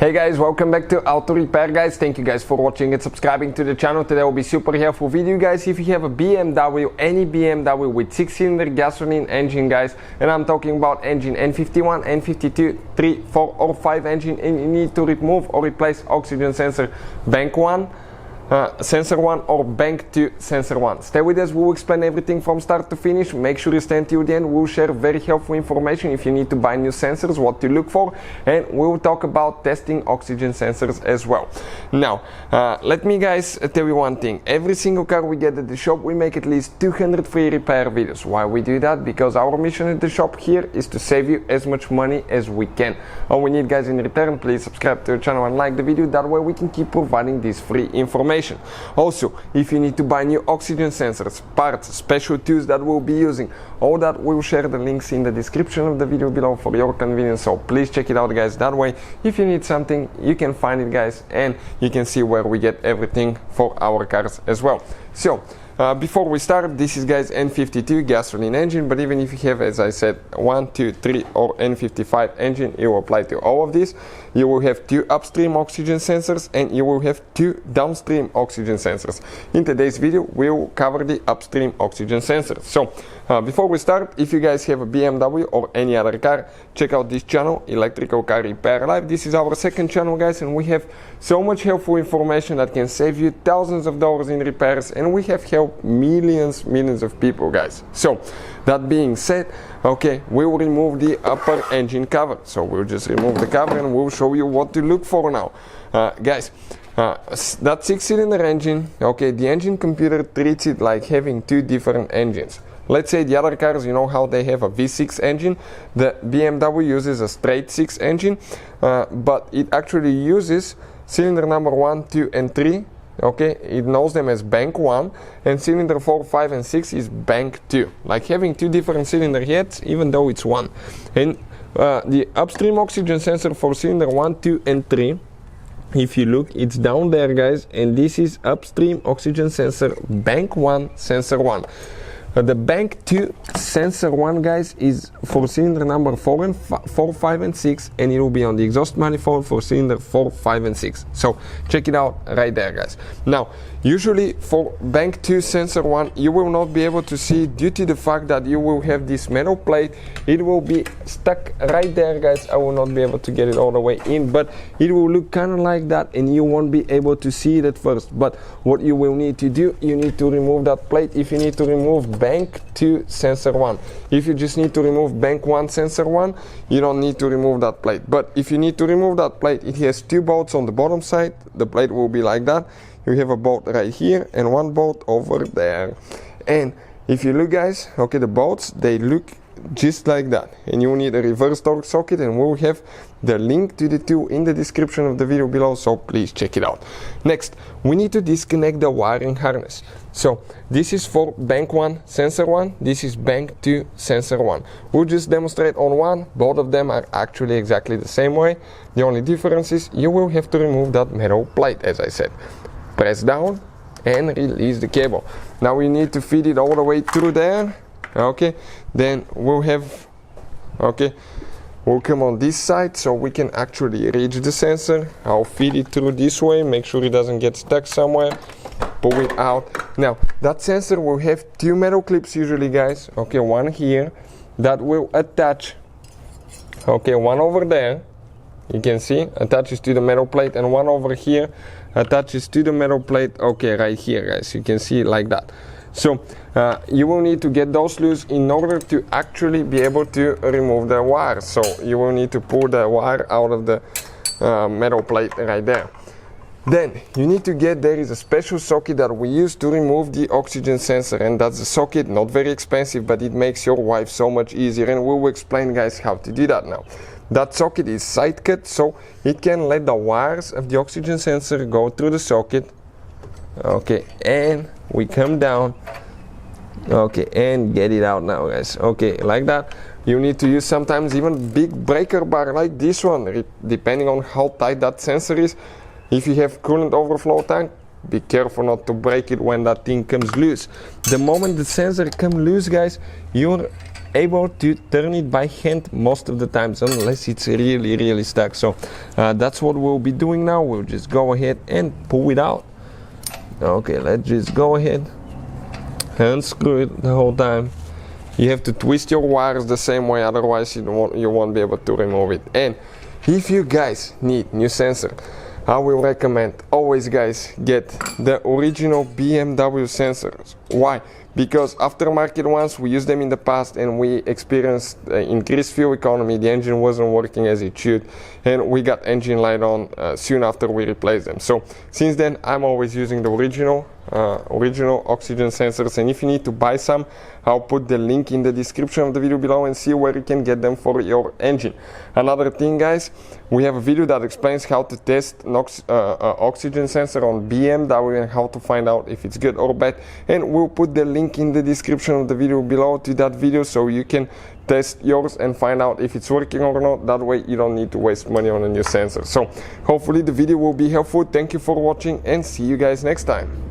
Hey guys, welcome back to Auto Repair guys. Thank you guys for watching and subscribing to the channel. Today will be super helpful video guys. If you have a BMW, any BMW with 6-cylinder gasoline engine guys, and I'm talking about engine N51, N52, 3, 4 or 5 engine, and you need to remove or replace oxygen sensor bank 1, sensor 1 or bank 2 sensor 1. Stay with us, we'll explain everything from start to finish. Make sure you stay until the end. We'll share very helpful information if you need to buy new sensors, what to look for, and we'll talk about testing oxygen sensors as well. Now, let me guys tell you one thing. Every single car we get at the shop, we make at least 200 free repair videos. Why we do that? Because our mission at the shop here is to save you as much money as we can. All we need guys in return, please subscribe to the channel and like the video. That way we can keep providing this free information. Also, if you need to buy new oxygen sensors, parts, special tools that we'll be using, all that we'll share the links in the description of the video below for your convenience, so please check it out guys. That way if you need something you can find it guys, and you can see where we get everything for our cars as well. So before we start, this is guys N52 gasoline engine, but even if you have, as I said, 1, 2, 3 or N55 engine, it will apply to all of these. You will have 2 upstream oxygen sensors and you will have 2 downstream oxygen sensors. In today's video we will cover the upstream oxygen sensors. So before we start, if you guys have a BMW or any other car, check out this channel, Electrical Car Repair Live. This is our second channel guys, and we have so much helpful information that can save you thousands of dollars in repairs, and we have helped millions of people guys. So that being said, okay, we will remove the upper engine cover. So we'll just remove the cover and we'll show you what to look for now. Guys, that 6-cylinder engine, okay, the engine computer treats it like having 2 different engines. Let's say the other cars, you know how they have a V6 engine, the BMW uses a straight 6 engine, but it actually uses cylinder number 1, 2 and 3. Okay, it knows them as bank 1, and cylinder 4, 5 and 6 is bank 2, like having 2 different cylinder heads even though it's 1. And the upstream oxygen sensor for cylinder 1, 2 and 3, if you look, it's down there guys, and this is upstream oxygen sensor bank 1 sensor 1. The bank 2 sensor 1 guys is for cylinder number 4, 5 and 6, and it will be on the exhaust manifold for cylinder 4, 5 and 6. So check it out right there guys. Now usually for bank 2 sensor 1 you will not be able to see due to the fact that you will have this metal plate. It will be stuck right there guys. I will not be able to get it all the way in, but it will look kind of like that and you won't be able to see it at first. But what you will need to do, you need to remove that plate if you need to remove bank 2 sensor 1. If you just need to remove bank 1 sensor 1, you don't need to remove that plate. But if you need to remove that plate, it has 2 bolts on the bottom side. The plate will be like that. You have a bolt right here and 1 bolt over there. And if you look guys, okay, the bolts, they look just like that, and you need a reverse torque socket, and we'll have the link to the tool in the description of the video below, so please check it out. Next, we need to disconnect the wiring harness. So this is for bank 1 sensor 1, this is bank 2 sensor 1. We'll just demonstrate on one. Both of them are actually exactly the same way. The only difference is you will have to remove that metal plate, as I said. Press down and release the cable. Now we need to feed it all the way through there. Okay, then we'll have, okay, we'll come on this side so we can actually reach the sensor. I'll feed it through this way, make sure it doesn't get stuck somewhere, pull it out. Now that sensor will have 2 metal clips usually guys, okay, one here that will attach, okay, one over there, you can see, attaches to the metal plate, and one over here attaches to the metal plate, okay, right here guys, you can see it like that. So you will need to get those loose in order to actually be able to remove the wire. So you will need to pull the wire out of the metal plate right there. Then you need to get, there is a special socket that we use to remove the oxygen sensor, and that's a socket, not very expensive, but it makes your life so much easier, and we will explain guys how to do that now. That socket is side cut, so it can let the wires of the oxygen sensor go through the socket. Okay, and we come down, okay, and get it out now guys. Okay, like that. You need to use sometimes even big breaker bar like this one, depending on how tight that sensor is. If you have coolant overflow tank, be careful not to break it when that thing comes loose. The moment the sensor comes loose guys, your able to turn it by hand most of the times, unless it's really stuck. So that's what we'll be doing now. We'll just go ahead and pull it out. Okay, let's just go ahead, unscrew it the whole time. You have to twist your wires the same way, otherwise you won't be able to remove it. And if you guys need new sensor, I will recommend always, guys, get the original BMW sensors. Why? Because aftermarket ones, we used them in the past and we experienced increased fuel economy. The engine wasn't working as it should, and we got engine light on soon after we replaced them. So since then, I'm always using the original oxygen sensors, and if you need to buy some, I'll put the link in the description of the video below and see where you can get them for your engine. Another thing, guys, we have a video that explains how to test oxygen sensor on BMW and how to find out if it's good or bad, and we'll put the link in the description of the video below to that video so you can test yours and find out if it's working or not. That way you don't need to waste money on a new sensor. So hopefully the video will be helpful. Thank you for watching and see you guys next time.